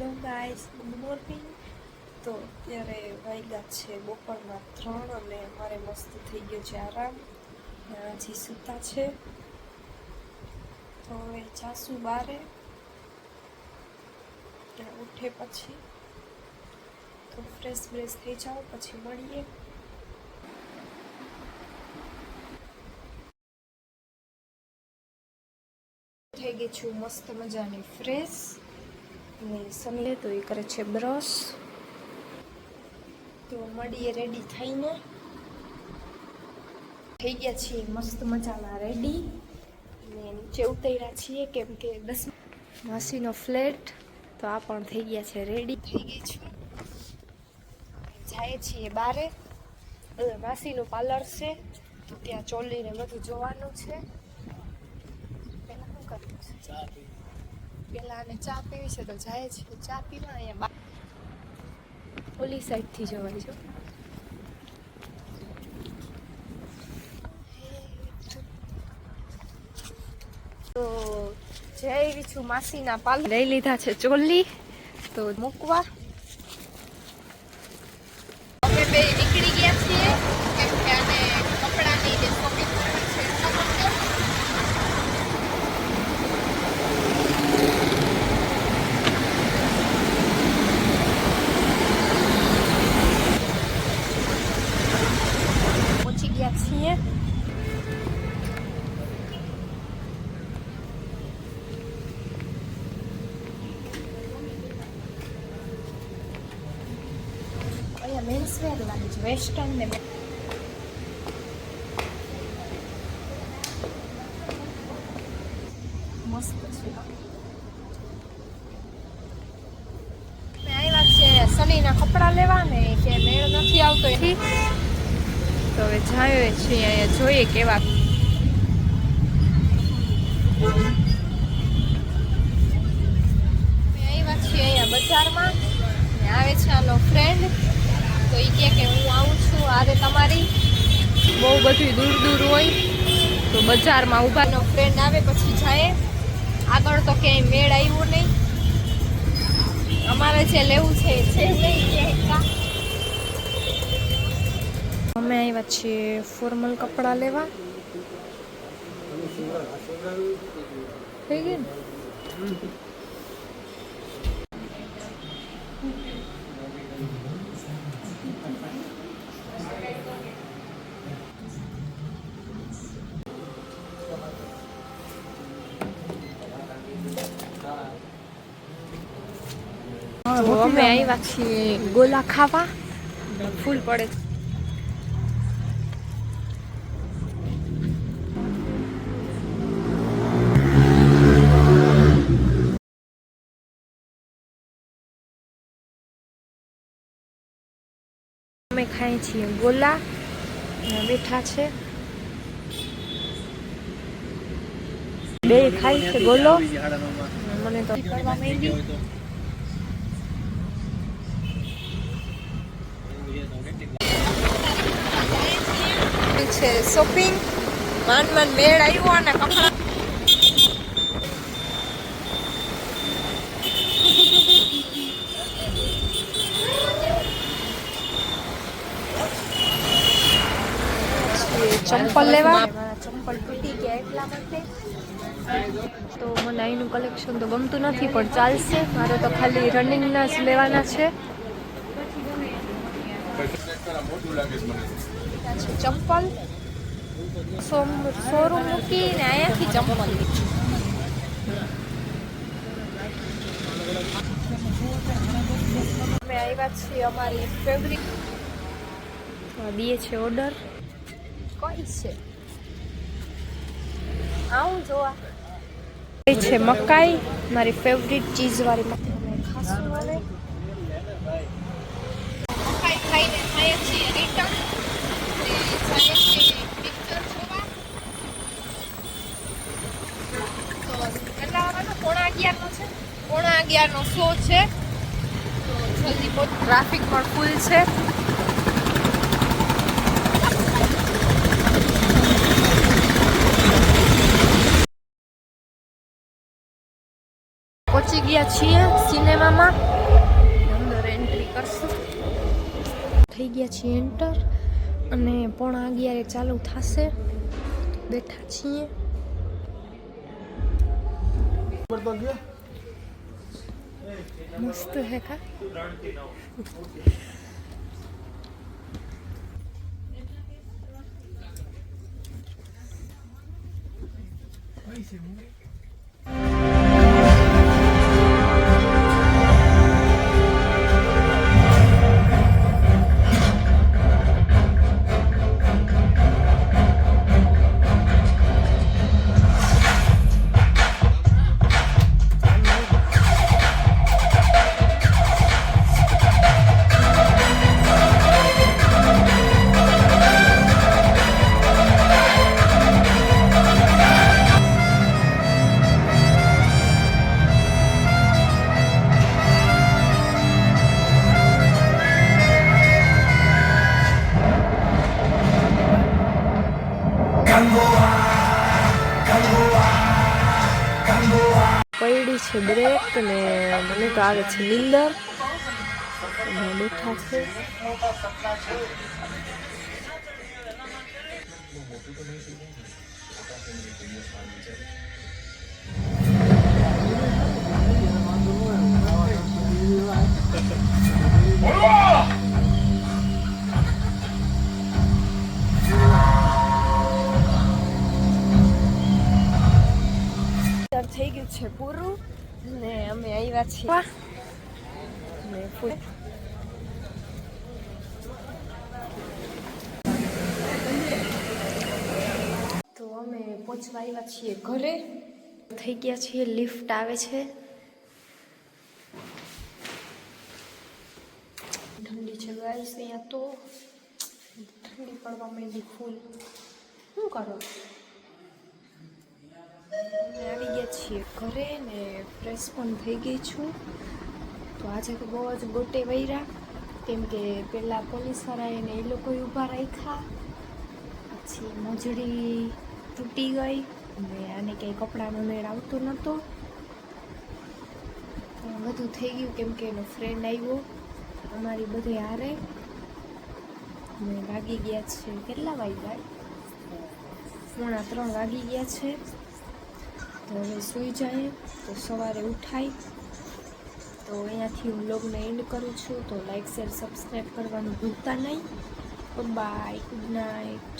Hello guys, good morning. તો અત્યારે વાગ્યા છે બપોરના 3 અને અમારે મસ્ત થઈ ગયો છે આરામ. હજી સૂતા છે તો હવે જાસુ બારે ઉઠે પછી તો ફ્રેશ થઈ જાઓ પછી મળીએ. થઈ ગઈ છું મસ્ત મજાની ફ્રેશ ને સમીર તો એ કરે છે બ્રશ. તો મળીએ રેડી થઈને. થઈ ગયા છીએ મસ્ત મજાના રેડી ને નીચે ઉતર્યા છીએ કેમ કે 10 માસીનો ફ્લેટ. તો આ પણ થઈ ગયા છે રેડી. થઈ ગઈ છું, જાય છીએ બારે. માસીનું પાર્લર છે તો ત્યાં ચોલીને બધું જોવાનું છે. પેલા આને ચા પીવી છે તો જાય છે ચા પીવા. અહીંયા ઓલી સાઈડ થી જવાય છે. તો જય વિછુ માસીના પાર્લર લઈ લીધા છે ચોલી તો મૂકવા. અમે બે નીકળી ગયા છીએ કેમ કે આને કપડાની જે શોપિંગ કરવી છે. પહોંચી ગયા છીએ. અહીંયા મેન્સ વેર લાગે છે, વેસ્ટર્ન ને મસ્ત છે. આવ્યા છે સનીના કપડા લેવા ને કે મેળ નથી આવતો એથી તો હવે જાય છે. અહીંયા જોઈએ કેવા આવ્યા છીએ અહીંયા બજારમાં. આવે છે આનો ફ્રેન્ડ તો એ કહે કે હું આવું છું આરે તમારી. બહુ બધું દૂર હોય તો બજારમાં ઊભાનો ફ્રેન્ડ આવે પછી જાય. આગળ તો ક્યાંય મેળ આવ્યો નહીં. અમારે જે લેવું છે નહીં. અમે આવ્યા છીએ ફોર્મલ કપડાં લેવા. થઈ ગયું ને. તો અમે આવ્યા છીએ ગોલા ખાવા. ફૂલ પડે છે. અમે ખાઈએ છીએ ગોલા. બેઠા છે બે ખાઈ છે ગોલો. મને તો કરવા માંડી છે શોપિંગ. માન મેળ આવ્યો અને કપડા ચંપલ લેવા. ચંપલ તૂટી ગયા એટલા માટે તો મને અહીંનું કલેક્શન તો ગમતું નથી પણ ચાલશે. મારે તો ખાલી રનિંગના જ લેવાના છે. ચંપલ શોરૂમ મૂકીને અહીંયાથી ચંપલ અમે આવ્યા છીએ અમારી ફેવરિટ. દઈએ છે ઓર્ડર. કઈ છે આવું જોવા છે મકાઈ. મારી ફેવરિટ ચીઝ વાળી મકાઈ ખાસું મને. મકાઈ ખાઈને ખાઈએ છીએ રિટર્ન. પોણા 11નો શો છે તો જલ્દી ટ્રાફિક પણ ફૂલ છે. પહોંચી ગયા છીએ સિનેમામાં. થઈ ગયા છીએ એન્ટર અને 11:30 ચાલુ થશે. બેઠા છીએ. મસ્ત હે કા પડી છે બ્રેક ને મને તો આવે છે નીંદર. બેઠા છે. થઈ ગયું છે પૂરું ને અમે આવ્યા છીએ ને તો અમે પહોંચવા આવ્યા છીએ ઘરે. થઈ ગયા છીએ. લિફ્ટ આવે છે. ઠંડી છે ગાઈસ અહીંયા તો. ઠંડી પડવા માંડી ફૂલ. શું કરો? આવી ગયા છીએ ઘરે ને ફ્રેશ પણ થઈ ગઈ છું. તો આજે તો બહુ જ ગોટે વૈરા કેમ કે પહેલાં પોલીસવાળાએ ને એ લોકો ઊભા રાખ્યા. પછી મોજડી તૂટી ગઈ ને આને કંઈ કપડાનો મેળ આવતો નહોતો. બધું થઈ ગયું કેમ કે એનો ફ્રેન્ડ આવ્યો અમારી બધે હારે ને વાગી ગયા છે. કેટલા વાગ્યા? 2:45 વાગી ગયા છે. તો હવે સૂઈ જાય તો સવારે ઉઠાય. તો અહીંયાથી હું વ્લોગને એન્ડ કરું છું. તો લાઈક શેર સબસ્ક્રાઈબ કરવાનું ભૂલતા નહીં. Bye, good night.